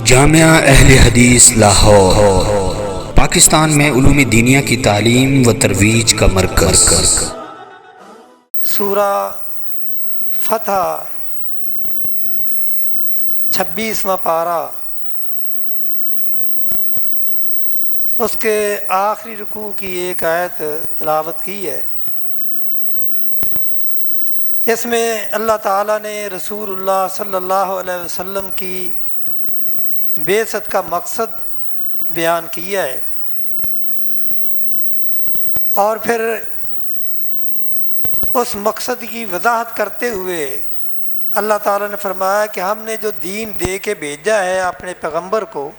جامعہ اہل حدیث لاہور پاکستان میں علوم دینیہ کی تعلیم و ترویج کا مرکز۔ سورہ فتح 26واں پارہ، اس کے آخری رکوع کی ایک آیت تلاوت کی ہے۔ اس میں اللہ تعالیٰ نے رسول اللہ صلی اللہ علیہ وسلم کی بعثت کا مقصد بیان کیا ہے، اور پھر اس مقصد کی وضاحت کرتے ہوئے اللہ تعالیٰ نے فرمایا کہ ہم نے جو دین دے کے بھیجا ہے اپنے پیغمبر کو،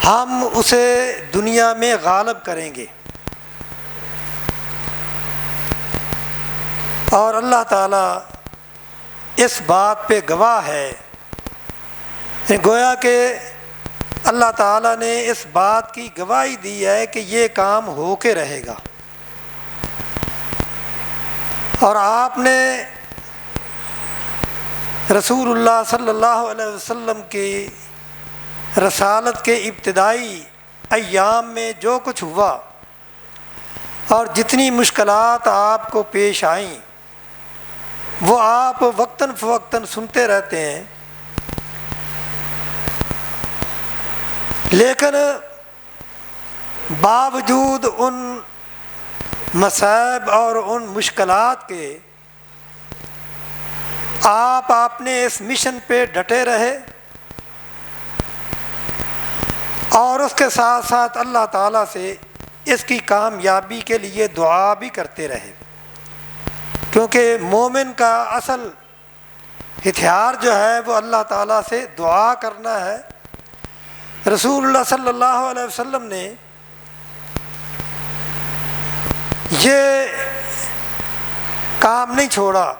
ہم اسے دنیا میں غالب کریں گے۔ اور اللہ تعالیٰ اس بات پہ گواہ ہے، گویا کہ اللہ تعالیٰ نے اس بات کی گواہی دی ہے کہ یہ کام ہو کے رہے گا، اور آپ نے رسول اللہ صلی اللہ علیہ وسلم کی رسالت کے ابتدائی ایام میں جو کچھ ہوا اور جتنی مشکلات آپ کو پیش آئیں وہ آپ وقتاً فوقتاً سنتے رہتے ہیں، لیکن باوجود ان مصائب اور ان مشکلات کے آپ اپنے اس مشن پہ ڈٹے رہے، اور اس کے ساتھ ساتھ اللہ تعالیٰ سے اس کی کامیابی کے لیے دعا بھی کرتے رہے، کیونکہ مومن کا اصل ہتھیار جو ہے وہ اللہ تعالیٰ سے دعا کرنا ہے۔ رسول اللہ صلی اللہ علیہ وسلم نے یہ کام نہیں چھوڑا،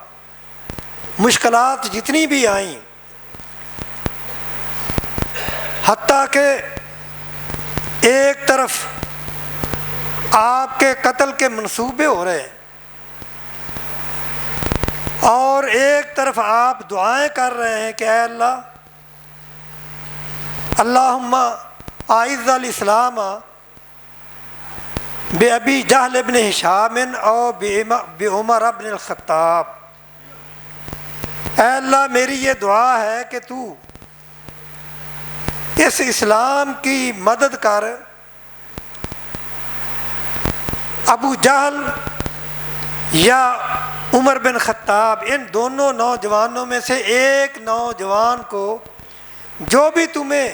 مشکلات جتنی بھی آئیں، حتیٰ کہ ایک طرف آپ کے قتل کے منصوبے ہو رہے ہیں اور ایک طرف آپ دعائیں کر رہے ہیں کہ اے اللہ، اللہم اعز الاسلام بأبی جہل ابن ہشام او بعمر ابن الخطاب۔ اے اللہ، میری یہ دعا ہے کہ تو اس اسلام کی مدد کر ابو جہل یا عمر بن خطاب، ان دونوں نوجوانوں میں سے ایک نوجوان کو، جو بھی تمہیں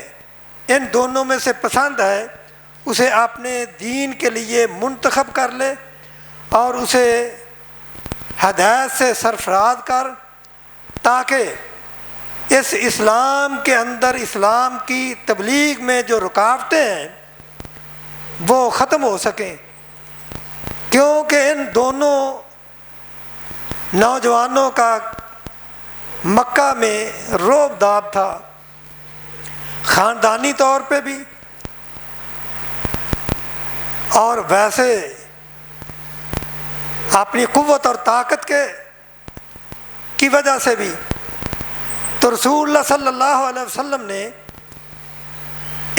ان دونوں میں سے پسند ہے، اسے اپنے دین کے لیے منتخب کر لے اور اسے ہدایت سے سرفراز کر، تاکہ اس اسلام کے اندر اسلام کی تبلیغ میں جو رکاوٹیں ہیں وہ ختم ہو سکیں، کیونکہ ان دونوں نوجوانوں کا مکہ میں رعب داب تھا، خاندانی طور پہ بھی اور ویسے اپنی قوت اور طاقت کی وجہ سے بھی۔ تو رسول اللہ صلی اللہ علیہ وسلم نے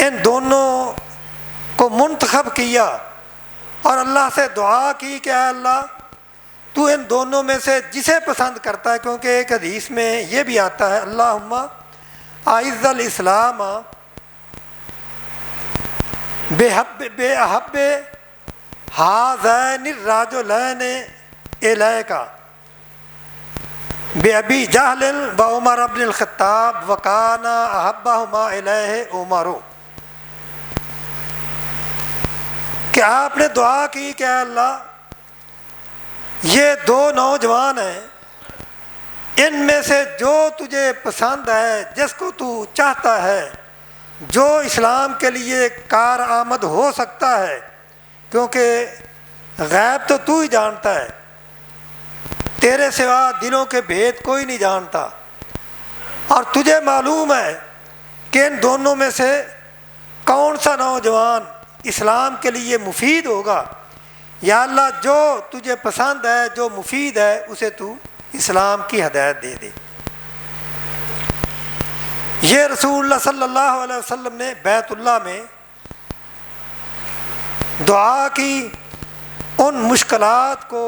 ان دونوں کو منتخب کیا اور اللہ سے دعا کی کہ اے اللہ، تو ان دونوں میں سے جسے پسند کرتا ہے، کیونکہ ایک حدیث میں یہ بھی آتا ہے اللہم اعز الاسلام بأحب ہذین الرجلین الیک بأبی جہل وعمر ابن الخطاب وکان احبہما الیہ عمر۔ کہ آپ نے دعا کی کہ اے اللہ، یہ دو نوجوان ہیں، ان میں سے جو تجھے پسند ہے، جس کو تو چاہتا ہے، جو اسلام کے لیے کارآمد ہو سکتا ہے، کیونکہ غیب تو تو ہی جانتا ہے، تیرے سوا دلوں کے بھید کوئی نہیں جانتا، اور تجھے معلوم ہے کہ ان دونوں میں سے کون سا نوجوان اسلام کے لیے مفید ہوگا۔ یا اللہ، جو تجھے پسند ہے، جو مفید ہے، اسے تو اسلام کی ہدایت دے دے۔ یہ رسول اللہ صلی اللہ علیہ وسلم نے بیت اللہ میں دعا کی، ان مشکلات کو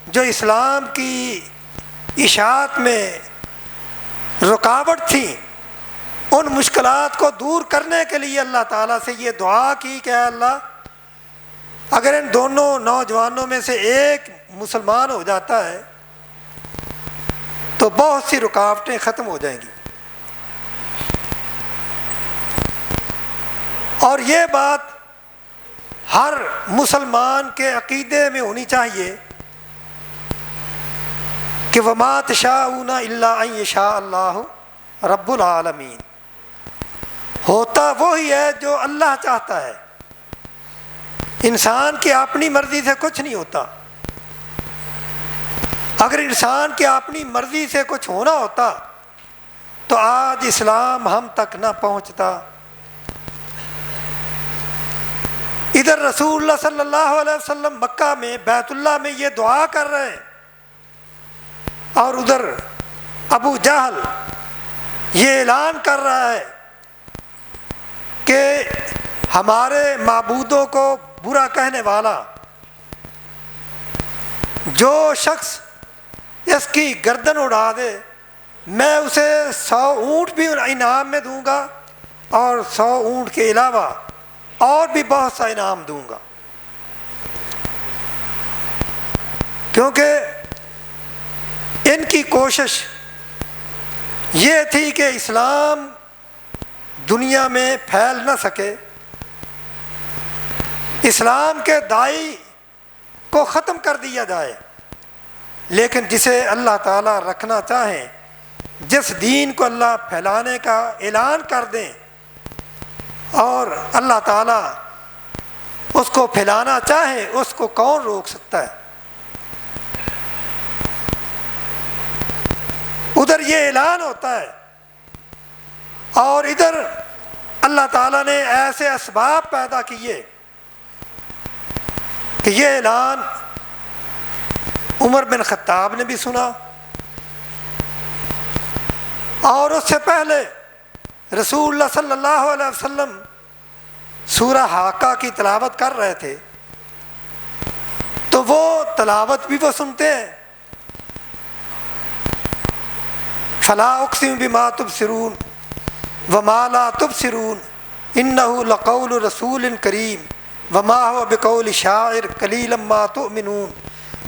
جو اسلام کی اشاعت میں رکاوٹ تھیں، ان مشکلات کو دور کرنے کے لیے اللہ تعالیٰ سے یہ دعا کی کہ اے اللہ، اگر ان دونوں نوجوانوں میں سے ایک مسلمان ہو جاتا ہے تو بہت سی رکاوٹیں ختم ہو جائیں گی۔ اور یہ بات ہر مسلمان کے عقیدے میں ہونی چاہیے کہ وَمَا تَشَاءُونَ إِلَّا أَن يَشَاءَ اللَّهُ رَبُّ الْعَالَمِينَ، ہوتا وہی ہے جو اللہ چاہتا ہے، انسان کی اپنی مرضی سے کچھ نہیں ہوتا۔ اگر انسان کی اپنی مرضی سے کچھ ہونا ہوتا تو آج اسلام ہم تک نہ پہنچتا۔ ادھر رسول اللہ صلی اللہ علیہ وسلم مکہ میں بیت اللہ میں یہ دعا کر رہے ہیں، اور ادھر ابو جہل یہ اعلان کر رہا ہے کہ ہمارے معبودوں کو برا کہنے والا جو شخص اس کی گردن اڑا دے میں اسے 100 اونٹ بھی انعام میں دوں گا، اور 100 اونٹ کے علاوہ اور بھی بہت سا انعام دوں گا، کیونکہ ان کی کوشش یہ تھی کہ اسلام دنیا میں پھیل نہ سکے، اسلام کے داعی کو ختم کر دیا جائے، لیکن جسے اللہ تعالیٰ رکھنا چاہیں، جس دین کو اللہ پھیلانے کا اعلان کر دیں اور اللہ تعالیٰ اس کو پھیلانا چاہے، اس کو کون روک سکتا ہے؟ ادھر یہ اعلان ہوتا ہے اور ادھر اللہ تعالیٰ نے ایسے اسباب پیدا کیے کہ یہ اعلان عمر بن خطاب نے بھی سنا، اور اس سے پہلے رسول اللہ صلی اللہ علیہ وسلم سورہ حاقہ کی تلاوت کر رہے تھے تو وہ تلاوت بھی وہ سنتے ہیں، فلا اقسم بما تبصرون وما لا تبصرون انه لقول رسول کریم وما هو بقول شاعر قلیلا ما تؤمنون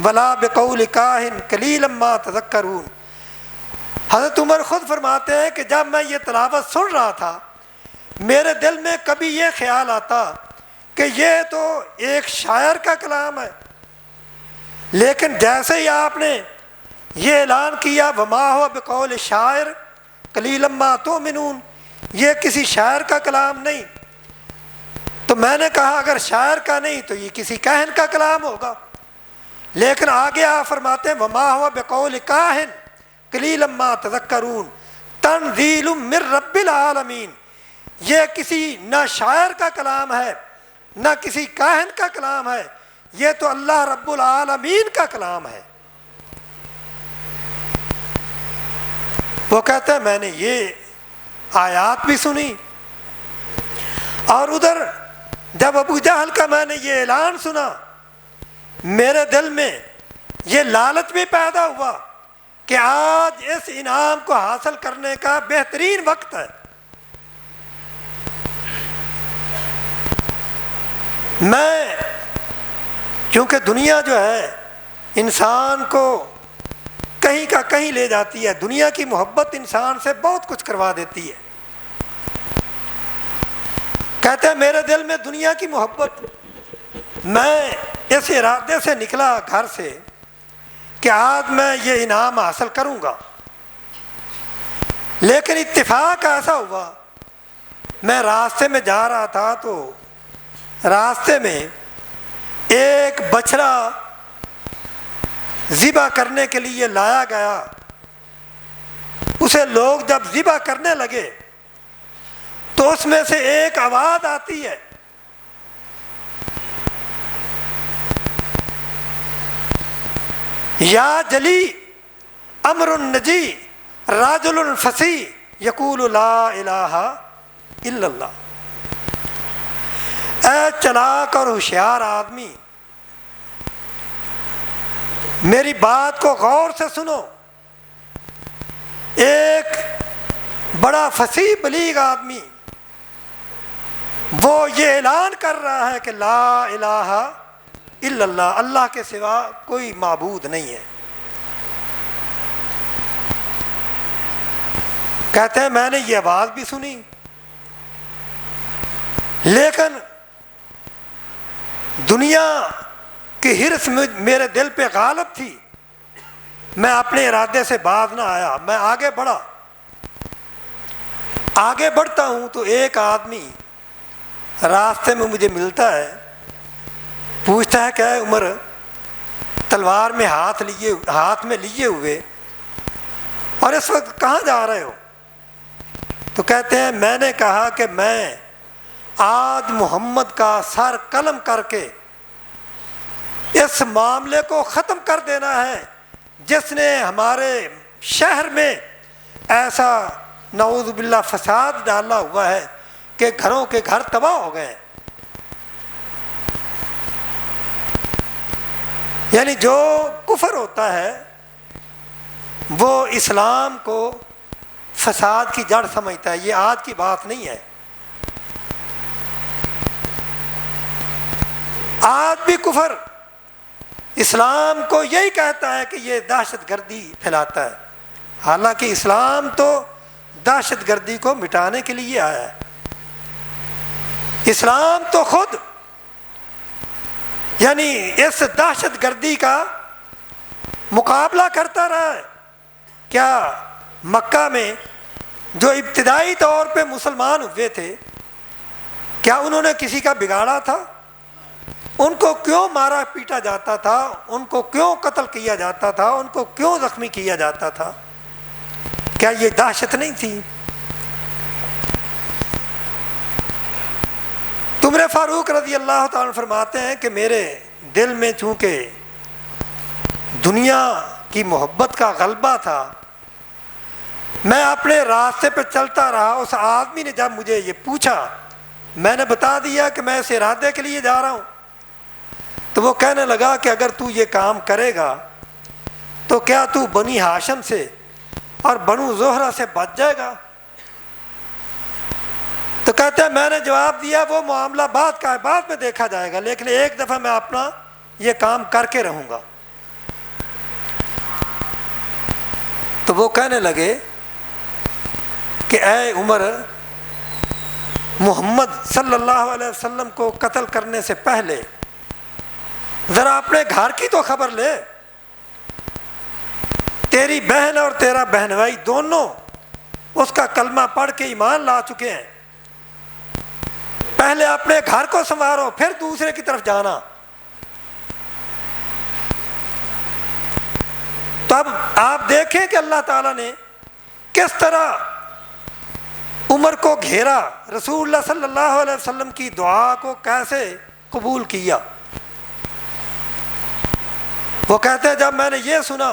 ولا بقول کاہن قلیلا ما تذکرون۔ حضرت عمر خود فرماتے ہیں کہ جب میں یہ تلاوت سن رہا تھا میرے دل میں کبھی یہ خیال آتا کہ یہ تو ایک شاعر کا کلام ہے، لیکن جیسے ہی آپ نے یہ اعلان کیا وما هو بقول شاعر قلیلا ما تؤمنون، یہ کسی شاعر کا کلام نہیں، تو میں نے کہا اگر شاعر کا نہیں تو یہ کسی کاہن کا کلام ہوگا، لیکن آگے آپ فرماتے ہیں وما هو بقول کاہن قلیلا ما تذکرون تنزیل من رب العالمین، یہ کسی نہ شاعر کا کلام ہے نہ کسی کاہن کا کلام ہے، یہ تو اللہ رب العالمین کا کلام ہے۔ وہ کہتے ہیں میں نے یہ آیات بھی سنی، اور ادھر جب ابو جہل کا میں نے یہ اعلان سنا میرے دل میں یہ لالچ بھی پیدا ہوا کہ آج اس انعام کو حاصل کرنے کا بہترین وقت ہے۔ میں کیونکہ دنیا جو ہے انسان کو کہیں کا کہیں لے جاتی ہے، دنیا کی محبت انسان سے بہت کچھ کروا دیتی ہے۔ کہتے ہیں میرے دل میں دنیا کی محبت، میں اس ارادے سے نکلا گھر سے کہ آج میں یہ انعام حاصل کروں گا، لیکن اتفاق ایسا ہوا میں راستے میں جا رہا تھا تو راستے میں ایک بچڑا ذبح کرنے کے لیے لایا گیا، اسے لوگ جب ذبح کرنے لگے تو اس میں سے ایک آواز آتی ہے یا جلی امر النجی راجل فصیح یقول لا الہ الا اللہ۔ اے چلاک اور ہوشیار آدمی، میری بات کو غور سے سنو۔ ایک بڑا فصیح بلیغ آدمی وہ یہ اعلان کر رہا ہے کہ لا الہ الا اللہ، اللہ کے سوا کوئی معبود نہیں ہے۔ کہتے ہیں میں نے یہ آواز بھی سنی، لیکن دنیا کی حرص میرے دل پہ غالب تھی، میں اپنے ارادے سے باز نہ آیا، میں آگے بڑھا۔ آگے بڑھتا ہوں تو ایک آدمی راستے میں مجھے ملتا ہے، پوچھتا ہے کہ اے عمر، تلوار میں ہاتھ میں لیے ہوئے اور اس وقت کہاں جا رہے ہو؟ تو کہتے ہیں میں نے کہا کہ میں آج محمد کا سر قلم کر کے اس معاملے کو ختم کر دینا ہے جس نے ہمارے شہر میں ایسا نعوذ باللہ فساد ڈالا ہوا ہے کہ گھروں کے گھر تباہ ہو گئے ہیں۔ یعنی جو کفر ہوتا ہے وہ اسلام کو فساد کی جڑ سمجھتا ہے، یہ آج کی بات نہیں ہے۔ آج بھی کفر اسلام کو یہی کہتا ہے کہ یہ دہشت گردی پھیلاتا ہے، حالانکہ اسلام تو دہشت گردی کو مٹانے کے لیے آیا ہے۔ اسلام تو خود یعنی اس دہشت گردی کا مقابلہ کرتا رہا ہے۔ کیا مکہ میں جو ابتدائی طور پہ مسلمان ہوئے تھے، کیا انہوں نے کسی کا بگاڑا تھا؟ ان کو کیوں مارا پیٹا جاتا تھا؟ ان کو کیوں قتل کیا جاتا تھا؟ ان کو کیوں زخمی کیا جاتا تھا؟ کیا یہ دہشت نہیں تھی؟ عمر فاروق رضی اللہ تعالیٰ فرماتے ہیں کہ میرے دل میں چونکہ دنیا کی محبت کا غلبہ تھا، میں اپنے راستے پہ چلتا رہا۔ اس آدمی نے جب مجھے یہ پوچھا، میں نے بتا دیا کہ میں اس ارادے کے لیے جا رہا ہوں، تو وہ کہنے لگا کہ اگر تو یہ کام کرے گا تو کیا تو بنی ہاشم سے اور بنو زہرہ سے بچ جائے گا؟ تو کہتے ہیں میں نے جواب دیا وہ معاملہ بعد کا ہے، بعد میں دیکھا جائے گا، لیکن ایک دفعہ میں اپنا یہ کام کر کے رہوں گا۔ تو وہ کہنے لگے کہ اے عمر، محمد صلی اللہ علیہ وسلم کو قتل کرنے سے پہلے ذرا اپنے گھر کی تو خبر لے، تیری بہن اور تیرا بہن بھائی دونوں اس کا کلمہ پڑھ کے ایمان لا چکے ہیں، پہلے اپنے گھر کو سنوارو پھر دوسرے کی طرف جانا۔ تو اب آپ دیکھیں کہ اللہ تعالیٰ نے کس طرح عمر کو گھیرا، رسول اللہ صلی اللہ علیہ وسلم کی دعا کو کیسے قبول کیا۔ وہ کہتے ہیں جب میں نے یہ سنا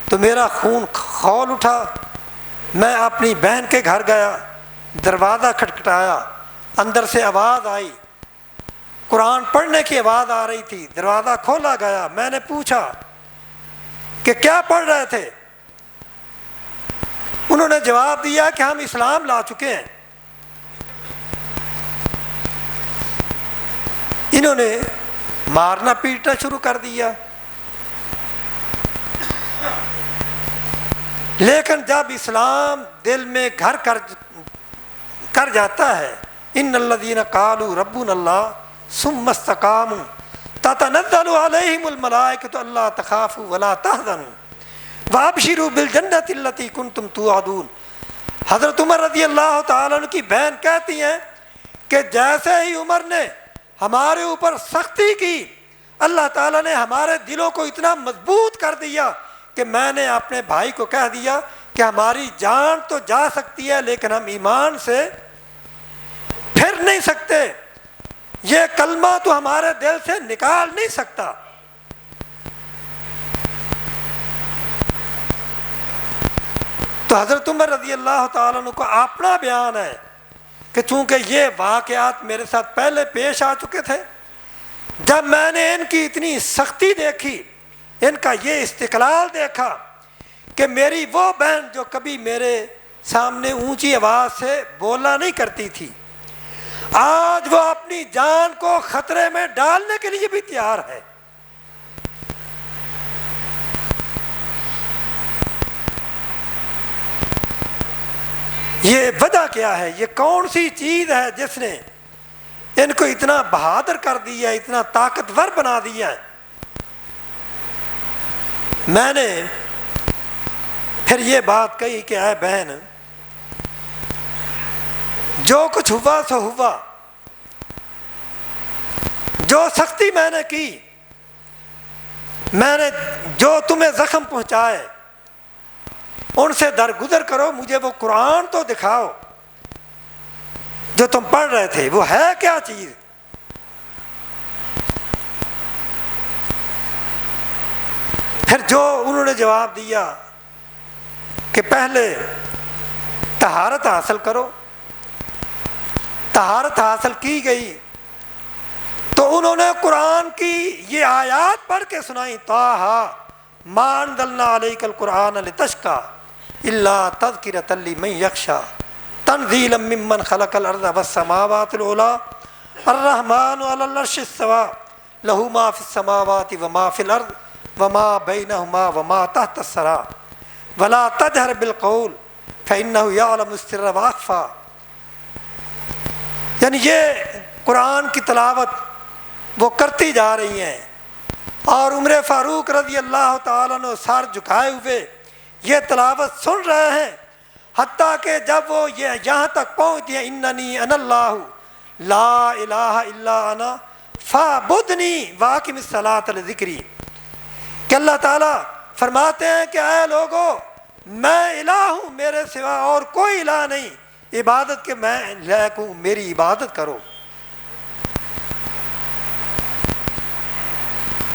تو میرا خون کھول اٹھا، میں اپنی بہن کے گھر گیا، دروازہ کھٹکھٹایا، اندر سے آواز آئی، قرآن پڑھنے کی آواز آ رہی تھی، دروازہ کھولا گیا، میں نے پوچھا کہ کیا پڑھ رہے تھے؟ انہوں نے جواب دیا کہ ہم اسلام لا چکے ہیں۔ انہوں نے مارنا پیٹنا شروع کر دیا، لیکن جب اسلام دل میں گھر کر جاتا ہے، ان الذین قالوا ربنا اللہ ثم استقاموا تتنزل علیہم الملائکۃ الا تخافوا ولا تحزنوا وابشروا بالجنۃ التی کنتم توعدون۔ حضرت عمر رضی اللہ تعالیٰ عنہ کی بہن کہتی ہیں کہ جیسے ہی عمر نے ہمارے اوپر سختی کی، اللہ تعالیٰ نے ہمارے دلوں کو اتنا مضبوط کر دیا کہ میں نے اپنے بھائی کو کہہ دیا کہ ہماری جان تو جا سکتی ہے لیکن ہم ایمان سے پھر نہیں سکتے، یہ کلمہ تو ہمارے دل سے نکال نہیں سکتا۔ تو تو حضرت عمر رضی اللہ تعالیٰ عنہ کا اپنا بیان ہے کہ چونکہ یہ واقعات میرے ساتھ پہلے پیش آ چکے تھے، جب میں نے ان کی اتنی سختی دیکھی، ان کا یہ استقلال دیکھا کہ میری وہ بہن جو کبھی میرے سامنے اونچی آواز سے بولا نہیں کرتی تھی، آج وہ اپنی جان کو خطرے میں ڈالنے کے لیے بھی تیار ہے۔ یہ وجہ کیا ہے؟ یہ کون سی چیز ہے جس نے ان کو اتنا بہادر کر دیا، اتنا طاقتور بنا دیا ہے؟ میں نے پھر یہ بات کہی کہ اے بہن، جو کچھ ہوا سو ہوا، جو سختی میں نے کی، میں نے جو تمہیں زخم پہنچائے ان سے درگزر کرو، مجھے وہ قرآن تو دکھاؤ جو تم پڑھ رہے تھے، وہ ہے کیا چیز؟ پھر جو انہوں نے جواب دیا کہ پہلے طہارت حاصل کرو، طہارت حاصل کی گئی تو انہوں نے قرآن کی یہ آیات پڑھ کے سنائی، طٰہٰ مَا أَنزَلْنَا عَلَيْكَ الْقُرْآنَ لِتَشْقَىٰ إِلَّا تَذْكِرَةً لِمَن يَخْشَىٰ تَنزِيلًا مِمَّنْ خَلَقَ الْأَرْضَ وَالسَّمَاوَاتِ الْعُلَىٰ الرَّحْمَٰنُ عَلَى الْعَرْشِ اسْتَوَىٰ لَهُ مَا فِي السَّمَاوَاتِ وَمَا فِي الْأَرْضِ وَمَا بَيْنَهُمَا وَمَا تَحْتَ الثَّرَىٰ وَلَا تَجْهَرْ بِالْقَوْلِ فَإِنَّهُ يَعْلَمُ السِّرَّ وَأَخْفَىٰ۔ یعنی یہ قرآن کی تلاوت وہ کرتی جا رہی ہیں، اور عمر فاروق رضی اللہ تعالیٰ عنہ سر جھکائے ہوئے یہ تلاوت سن رہے ہیں، حتیٰ کہ جب وہ یہاں تک پہنچ گئے اننی انا اللہ لا الہ الا انا فاعبدنی واقم الصلاۃ لذکری، کہ اللہ تعالیٰ فرماتے ہیں کہ اے لوگو، میں الہ ہوں، میرے سوا اور کوئی الہ نہیں، عبادت کے میں لائق ہوں، میری عبادت کرو۔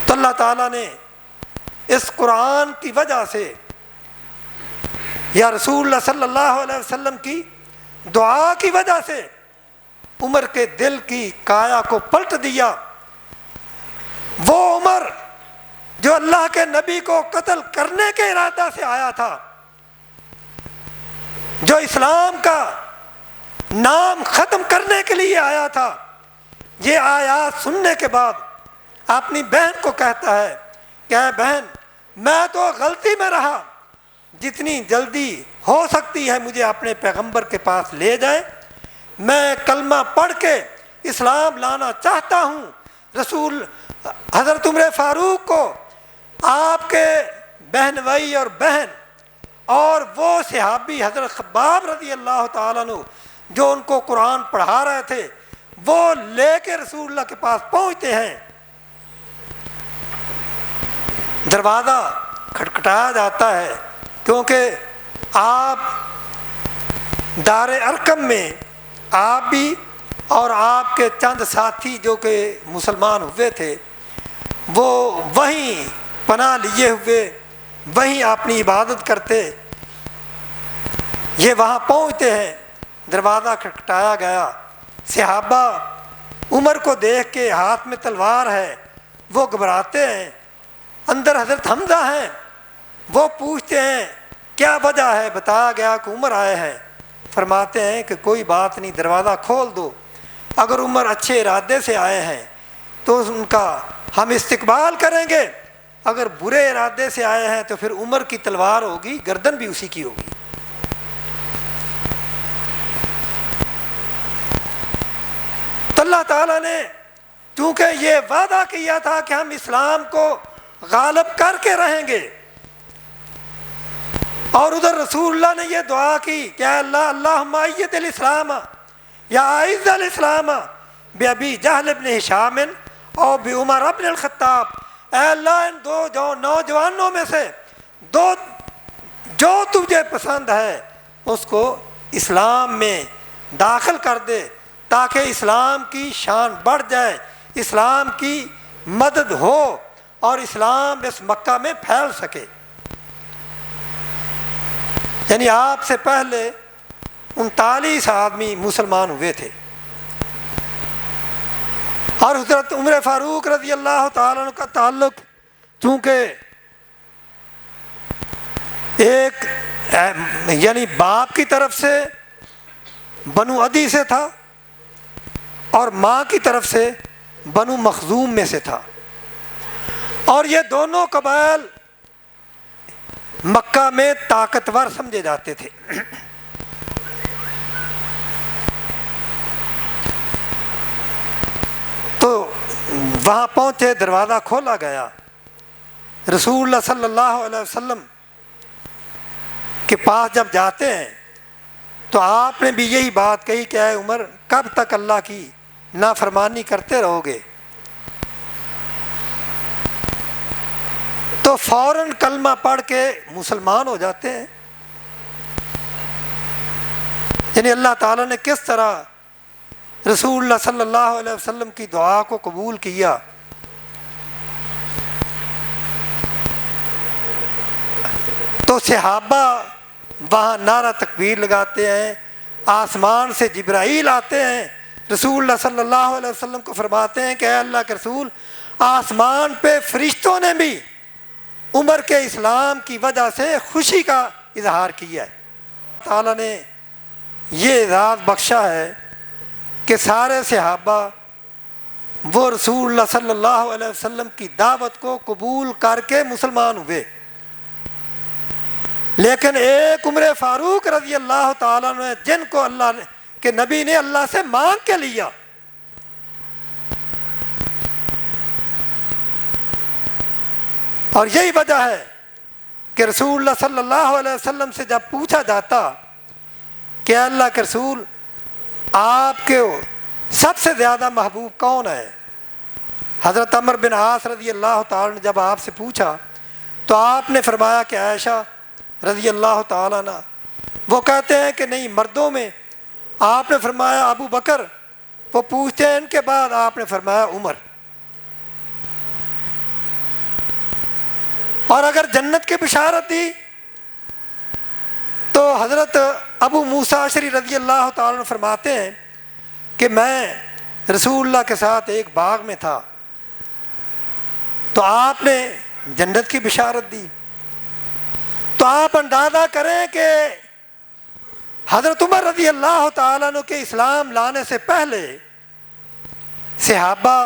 تو اللہ تعالیٰ نے اس قرآن کی وجہ سے یا رسول اللہ صلی اللہ علیہ وسلم کی دعا کی وجہ سے عمر کے دل کی کایا کو پلٹ دیا۔ وہ عمر جو اللہ کے نبی کو قتل کرنے کے ارادہ سے آیا تھا، جو اسلام کا نام ختم کرنے کے لیے آیا تھا، یہ آیات سننے کے بعد اپنی بہن کو کہتا ہے کہ اے بہن، میں تو غلطی میں رہا، جتنی جلدی ہو سکتی ہے مجھے اپنے پیغمبر کے پاس لے جائیں، میں کلمہ پڑھ کے اسلام لانا چاہتا ہوں۔ رسول حضرت عمر فاروق کو آپ کے بہن بھائی اور بہن اور وہ صحابی حضرت خباب رضی اللہ تعالیٰ عنہ جو ان کو قرآن پڑھا رہے تھے، وہ لے کے رسول اللہ کے پاس پہنچتے ہیں۔ دروازہ کھٹکھٹایا جاتا ہے، کیونکہ آپ دار ارقم میں آپ بھی اور آپ کے چند ساتھی جو کہ مسلمان ہوئے تھے، وہ وہیں پناہ لیے ہوئے وہیں اپنی عبادت کرتے، یہ وہاں پہنچتے ہیں، دروازہ کھٹکھٹایا گیا، صحابہ عمر کو دیکھ کے ہاتھ میں تلوار ہے، وہ گھبراتے ہیں، اندر حضرت حمزہ ہیں، وہ پوچھتے ہیں کیا وجہ ہے؟ بتایا گیا کہ عمر آئے ہیں۔ فرماتے ہیں کہ کوئی بات نہیں، دروازہ کھول دو، اگر عمر اچھے ارادے سے آئے ہیں تو ان کا ہم استقبال کریں گے، اگر برے ارادے سے آئے ہیں تو پھر عمر کی تلوار ہوگی، گردن بھی اسی کی ہوگی۔ تو اللہ تعالیٰ نے چونکہ یہ وعدہ کیا تھا کہ ہم اسلام کو غالب کر کے رہیں گے، اور ادھر رسول اللہ نے یہ دعا کی کہ اللہ اللہم اید الاسلام یا اعز الاسلام بابی جہل ابن ہشام اور بعمر ابن الخطاب، اے اللہ ان دو نوجوانوں میں سے جو تجھے پسند ہے اس کو اسلام میں داخل کر دے، تاکہ اسلام کی شان بڑھ جائے، اسلام کی مدد ہو اور اسلام اس مکہ میں پھیل سکے۔ یعنی آپ سے پہلے 39 آدمی مسلمان ہوئے تھے، اور حضرت عمر فاروق رضی اللہ تعالیٰ عنہ کا تعلق چونکہ ایک یعنی باپ کی طرف سے بنو عدی سے تھا اور ماں کی طرف سے بنو مخزوم میں سے تھا، اور یہ دونوں قبائل مکہ میں طاقتور سمجھے جاتے تھے۔ تو وہاں پہنچے، دروازہ کھولا گیا، رسول اللہ صلی اللہ علیہ وسلم کے پاس جب جاتے ہیں تو آپ نے بھی یہی بات کہی کہ اے عمر، کب تک اللہ کی نافرمانی کرتے رہو گے؟ تو فوراً کلمہ پڑھ کے مسلمان ہو جاتے ہیں۔ یعنی اللہ تعالیٰ نے کس طرح رسول اللہ صلی اللہ علیہ وسلم کی دعا کو قبول کیا۔ تو صحابہ وہاں نعرہ تکبیر لگاتے ہیں، آسمان سے جبرائیل آتے ہیں، رسول اللہ صلی اللہ علیہ وسلم کو فرماتے ہیں کہ اے اللہ کے رسول، آسمان پہ فرشتوں نے بھی عمر کے اسلام کی وجہ سے خوشی کا اظہار کیا ہے۔ تعالیٰ نے یہ اعزاز بخشا ہے کہ سارے صحابہ وہ رسول اللہ صلی اللہ علیہ وسلم کی دعوت کو قبول کر کے مسلمان ہوئے، لیکن ایک عمر فاروق رضی اللہ تعالیٰ عنہ جن کو اللہ کے نبی نے اللہ سے مانگ کے لیا، اور یہی وجہ ہے کہ رسول اللہ صلی اللہ علیہ وسلم سے جب پوچھا جاتا کہ اللہ کے رسول آپ کے سب سے زیادہ محبوب کون ہے، حضرت عمر بن عاص رضی اللہ تعالیٰ نے جب آپ سے پوچھا تو آپ نے فرمایا کہ عائشہ رضی اللہ تعالیٰ عنہ۔ وہ کہتے ہیں کہ نہیں، مردوں میں آپ نے فرمایا ابو بکر، وہ پوچھتے ہیں ان کے بعد آپ نے فرمایا عمر۔ اور اگر جنت کی بشارت دی تو حضرت ابو موسیٰ اشعری رضی اللہ تعالیٰ عنہ فرماتے ہیں کہ میں رسول اللہ کے ساتھ ایک باغ میں تھا تو آپ نے جنت کی بشارت دی۔ تو آپ اندازہ کریں کہ حضرت عمر رضی اللہ تعالیٰ عنہ کے اسلام لانے سے پہلے صحابہ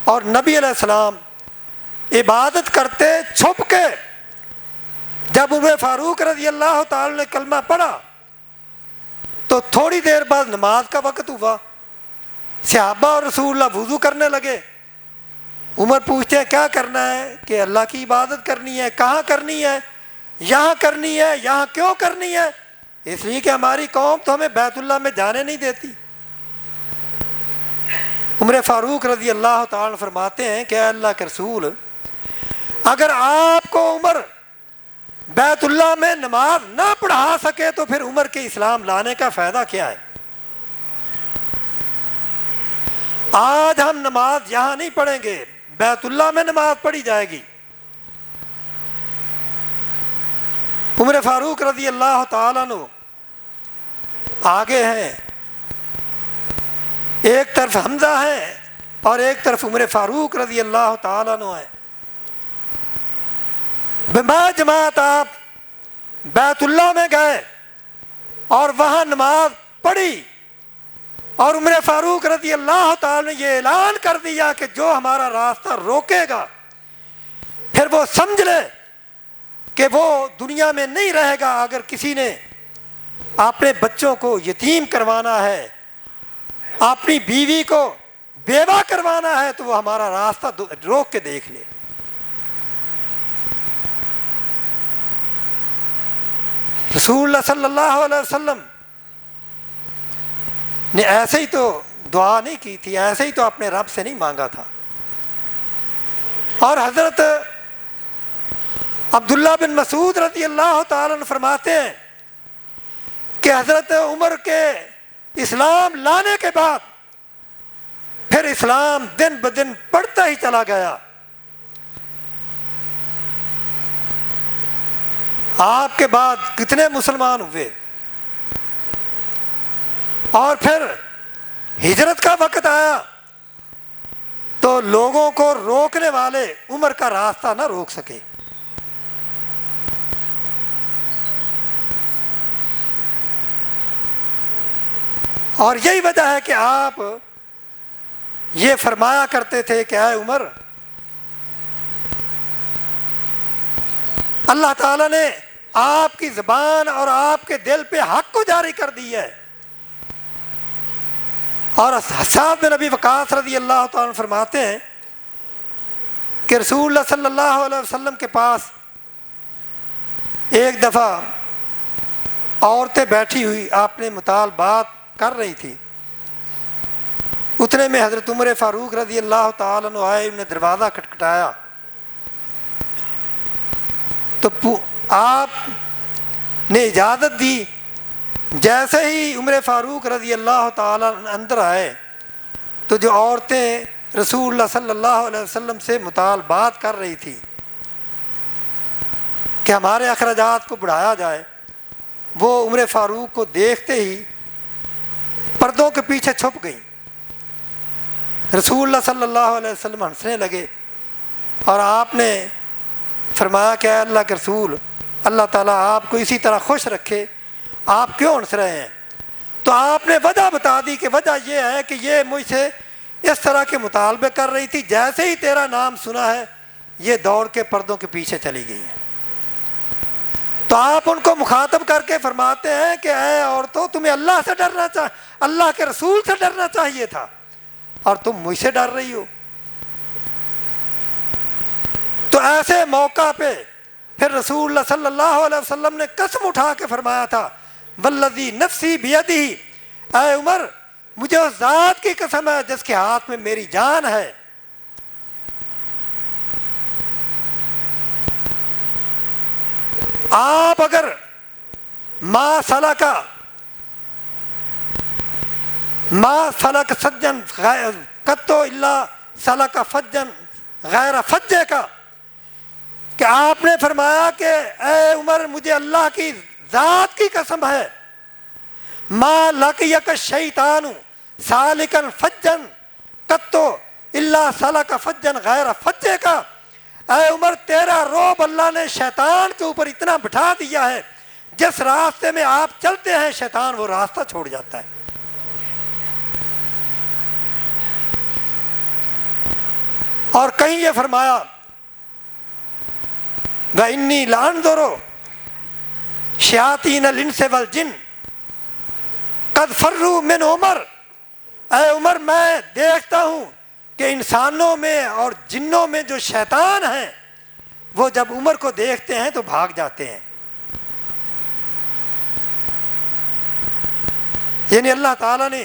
اور نبی علیہ السلام عبادت کرتے چھپ کے۔ جب عمر فاروق رضی اللہ تعالیٰ نے کلمہ پڑھا تو تھوڑی دیر بعد نماز کا وقت ہوا، صحابہ اور رسول اللہ وضو کرنے لگے۔ عمر پوچھتے ہیں کیا کرنا ہے؟ کہ اللہ کی عبادت کرنی ہے۔ کہاں کرنی ہے؟ یہاں کرنی ہے۔ یہاں کیوں کرنی ہے؟ اس لیے کہ ہماری قوم تو ہمیں بیت اللہ میں جانے نہیں دیتی۔ عمر فاروق رضی اللہ تعالیٰ فرماتے ہیں کہ اے اللہ کے رسول، اگر آپ کو عمر بیت اللہ میں نماز نہ پڑھا سکے تو پھر عمر کے اسلام لانے کا فائدہ کیا ہے؟ آج ہم نماز یہاں نہیں پڑھیں گے، بیت اللہ میں نماز پڑھی جائے گی۔ عمر فاروق رضی اللہ تعالیٰ عنہ آگے ہیں، ایک طرف حمزہ ہے اور ایک طرف عمر فاروق رضی اللہ تعالیٰ عنہ ہے۔ بما جماعت آپ بیت اللہ میں گئے اور وہاں نماز پڑھی، اور عمر فاروق رضی اللہ تعالیٰ نے یہ اعلان کر دیا کہ جو ہمارا راستہ روکے گا پھر وہ سمجھ لے کہ وہ دنیا میں نہیں رہے گا۔ اگر کسی نے اپنے بچوں کو یتیم کروانا ہے، اپنی بیوی کو بیوہ کروانا ہے تو وہ ہمارا راستہ روک کے دیکھ لے۔ رسول اللہ صلی اللہ علیہ وسلم نے ایسے ہی تو دعا نہیں کی تھی، ایسے ہی تو اپنے رب سے نہیں مانگا تھا۔ اور حضرت عبداللہ بن مسعود رضی اللہ تعالیٰ عنہ فرماتے ہیں کہ حضرت عمر کے اسلام لانے کے بعد پھر اسلام دن بدن بڑھتا ہی چلا گیا۔ آپ کے بعد کتنے مسلمان ہوئے، اور پھر ہجرت کا وقت آیا تو لوگوں کو روکنے والے عمر کا راستہ نہ روک سکے۔ اور یہی وجہ ہے کہ آپ یہ فرمایا کرتے تھے کہ اے عمر، اللہ تعالیٰ نے آپ کی زبان اور آپ کے دل پہ حق کو جاری کر دی ہے۔ اور سعد بن ابی وقاص رضی اللہ تعالیٰ عنہ فرماتے ہیں کہ رسول اللہ صلی اللہ علیہ وسلم کے پاس ایک دفعہ عورتیں بیٹھی ہوئی آپ نے مطالبات کر رہی تھی، اتنے میں حضرت عمر فاروق رضی اللہ تعالیٰ عنہ آئے، انہوں نے دروازہ کھٹکھٹایا تو آپ نے اجازت دی۔ جیسے ہی عمر فاروق رضی اللہ تعالیٰ عنہ اندر آئے تو جو عورتیں رسول اللہ صلی اللہ علیہ وسلم سے مطالبات کر رہی تھی کہ ہمارے اخراجات کو بڑھایا جائے، وہ عمر فاروق کو دیکھتے ہی پردوں کے پیچھے چھپ گئیں۔ رسول اللہ صلی اللہ علیہ وسلم ہنسنے لگے اور آپ نے فرمایا کہ اے اللہ کے رسول، اللہ تعالیٰ آپ کو اسی طرح خوش رکھے، آپ کیوں ہنس رہے ہیں؟ تو آپ نے وجہ بتا دی کہ وجہ یہ ہے کہ یہ مجھ سے اس طرح کے مطالبے کر رہی تھی، جیسے ہی تیرا نام سنا ہے یہ دوڑ کے پردوں کے پیچھے چلی گئی ہیں۔ تو آپ ان کو مخاطب کر کے فرماتے ہیں کہ اے عورتوں، تمہیں اللہ سے ڈرنا اللہ کے رسول سے ڈرنا چاہیے تھا، اور تم مجھ سے ڈر رہی ہو۔ تو ایسے موقع پہ پھر رسول اللہ صلی اللہ علیہ وسلم نے قسم اٹھا کے فرمایا تھا، والذی نفسی بیدہ، اے عمر مجھے اس ذات کی قسم ہے جس کے ہاتھ میں میری جان ہے، آپ اگر ما سلک سجن قطو الا سلک فجن غیر فجے کا، کہ آپ نے فرمایا کہ اے عمر مجھے اللہ کی ذات کی قسم ہے، ما لقیک الشیطان سالکن فجن قطو الا سلک فجن غیر فجے کا، اے عمر تیرا روب اللہ نے شیطان کے اوپر اتنا بٹھا دیا ہے، جس راستے میں آپ چلتے ہیں شیطان وہ راستہ چھوڑ جاتا ہے۔ اور کہیں یہ فرمایا وَإِنِّي لَأَنظُرُ شَيَاطِينَ الْإِنسِ وَالْجِنِّ قَدْ فَرُّوا مِنْ عُمَرَ، اے عمر میں دیکھتا ہوں کہ انسانوں میں اور جنوں میں جو شیطان ہیں وہ جب عمر کو دیکھتے ہیں تو بھاگ جاتے ہیں۔ یعنی اللہ تعالیٰ نے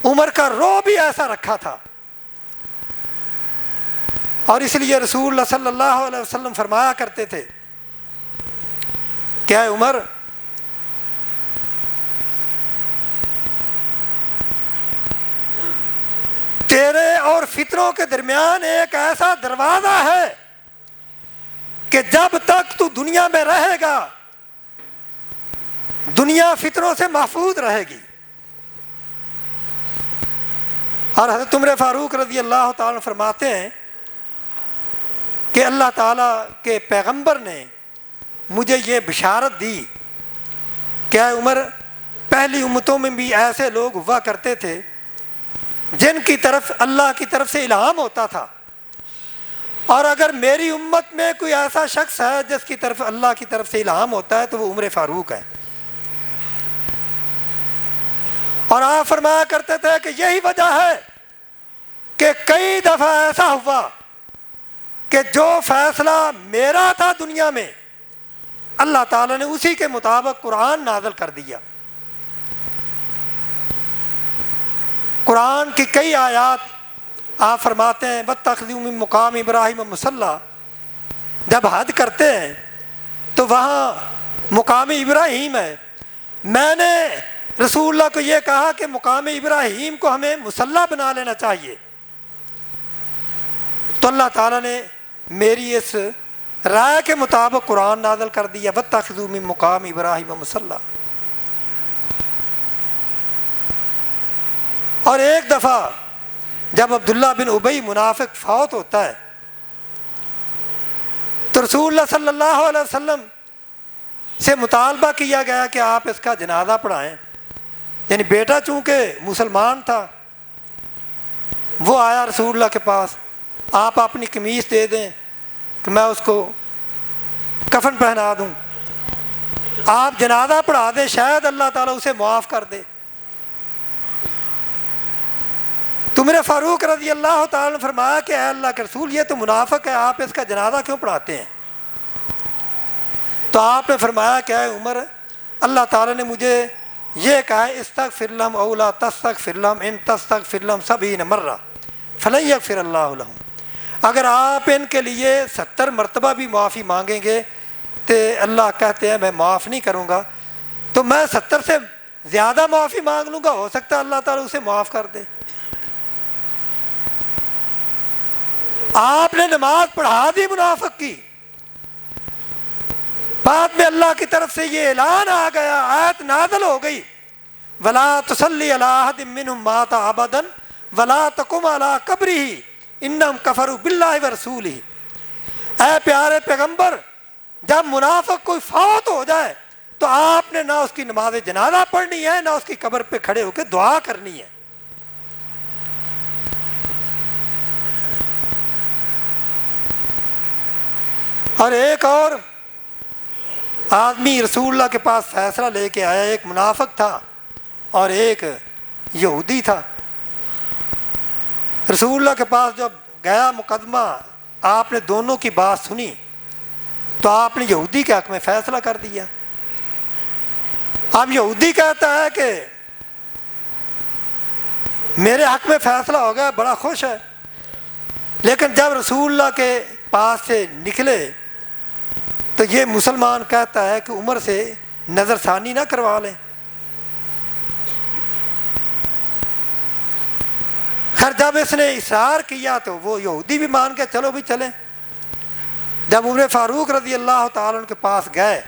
عمر کا رعب بھی ایسا رکھا تھا، اور اس لیے رسول اللہ صلی اللہ علیہ وسلم فرمایا کرتے تھے کہ اے عمر تیرے اور فتنوں کے درمیان ایک ایسا دروازہ ہے کہ جب تک تو دنیا میں رہے گا دنیا فتنوں سے محفوظ رہے گی۔ اور حضرت عمر فاروق رضی اللہ تعالیٰ فرماتے ہیں کہ اللہ تعالیٰ کے پیغمبر نے مجھے یہ بشارت دی کہ اے عمر پہلی امتوں میں بھی ایسے لوگ ہوا کرتے تھے جن کی طرف اللہ کی طرف سے الہام ہوتا تھا، اور اگر میری امت میں کوئی ایسا شخص ہے جس کی طرف اللہ کی طرف سے الہام ہوتا ہے تو وہ عمر فاروق ہے۔ اور آپ فرمایا کرتے تھے کہ یہی وجہ ہے کہ کئی دفعہ ایسا ہوا کہ جو فیصلہ میرا تھا دنیا میں اللہ تعالیٰ نے اسی کے مطابق قرآن نازل کر دیا۔ قرآن کی کئی آیات آپ فرماتے ہیں وَاتَّخِذُوا مِن مُقَامِ إِبْرَاهِيمَ مُصَلًّى، جب حج کرتے ہیں تو وہاں مقام ابراہیم ہے، میں نے رسول اللہ کو یہ کہا کہ مقام ابراہیم کو ہمیں مصلی بنا لینا چاہیے، تو اللہ تعالیٰ نے میری اس رائے کے مطابق قرآن نازل کر دیا، واتخذوا من مقام ابراہیم مصلی۔ اور ایک دفعہ جب عبداللہ بن ابی منافق فوت ہوتا ہے تو رسول اللہ صلی اللہ علیہ وسلم سے مطالبہ کیا گیا کہ آپ اس کا جنازہ پڑھائیں، یعنی بیٹا چونکہ مسلمان تھا وہ آیا رسول اللہ کے پاس، آپ اپنی قمیص دے دیں کہ میں اس کو کفن پہنا دوں، آپ جنازہ پڑھا دیں، شاید اللہ تعالیٰ اسے معاف کر دے۔ تو عمر فاروق رضی اللہ تعالیٰ نے فرمایا کہ اے اللہ کے رسول یہ تو منافق ہے، آپ اس کا جنازہ کیوں پڑھاتے ہیں؟ تو آپ نے فرمایا کہ اے عمر، اللہ تعالیٰ نے مجھے یہ کہا ہے استغفر لہم او لا تستغفر لہم ان تستغفر لہم 70 مرہ فلن یغفر اللہ لہم، اگر آپ ان کے لیے 70 مرتبہ بھی معافی مانگیں گے تو اللہ کہتے ہیں میں معاف نہیں کروں گا، تو میں 70 سے زیادہ معافی مانگ لوں گا، ہو سکتا ہے اللہ تعالیٰ اسے معاف کر دے۔ آپ نے نماز پڑھا دی منافق کی، بعد میں اللہ کی طرف سے یہ اعلان آ گیا، آیت نازل ہو گئی، وَلَا تُصَلِّ عَلَىٰ أَحَدٍ مِّنْهُمْ مَاتَ أَبَدًا وَلَا تَقُمْ عَلَىٰ قَبْرِهِ إِنَّهُمْ كَفَرُوا بِاللَّهِ وَرَسُولِهِ۔ اے پیارے پیغمبر، جب منافق کوئی فوت ہو جائے تو آپ نے نہ اس کی نماز جنازہ پڑھنی ہے نہ اس کی قبر پہ کھڑے ہو کے دعا کرنی ہے۔ اور ایک اور آدمی رسول اللہ کے پاس فیصلہ لے کے آیا، ایک منافق تھا اور ایک یہودی تھا۔ رسول اللہ کے پاس جب گیا مقدمہ، آپ نے دونوں کی بات سنی تو آپ نے یہودی کے حق میں فیصلہ کر دیا۔ اب یہودی کہتا ہے کہ میرے حق میں فیصلہ ہو گیا، بڑا خوش ہے، لیکن جب رسول اللہ کے پاس سے نکلے تو یہ مسلمان کہتا ہے کہ عمر سے نظر ثانی نہ کروا لیں۔ خیر جب اس نے اصرار کیا تو وہ یہودی بھی مان کے چلو بھی چلیں۔ جب عمر فاروق رضی اللہ تعالیٰ عنہ کے پاس گئے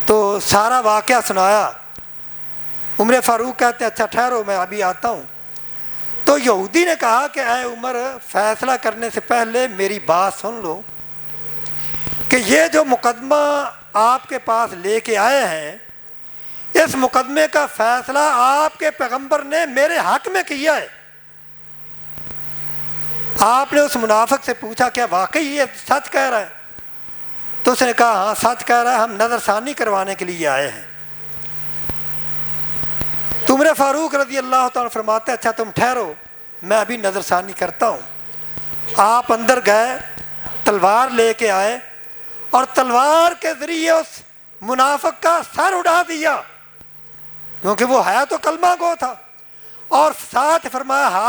تو سارا واقعہ سنایا۔ عمر فاروق کہتے ہیں اچھا ٹھہرو میں ابھی آتا ہوں۔ تو یہودی نے کہا کہ اے عمر، فیصلہ کرنے سے پہلے میری بات سن لو کہ یہ جو مقدمہ آپ کے پاس لے کے آئے ہیں، اس مقدمے کا فیصلہ آپ کے پیغمبر نے میرے حق میں کیا ہے۔ آپ نے اس منافق سے پوچھا کیا واقعی یہ سچ کہہ رہا ہے؟ تو اس نے کہا ہاں سچ کہہ رہا ہے، ہم نظر ثانی کروانے کے لیے آئے ہیں۔ تو عمر فاروق رضی اللہ تعالیٰ فرماتے اچھا تم ٹھہرو میں ابھی نظر ثانی کرتا ہوں۔ آپ اندر گئے، تلوار لے کے آئے اور تلوار کے ذریعے اس منافق کا سر اڑا دیا، کیونکہ وہ ہے تو کلمہ گو تھا، اور ساتھ فرمایا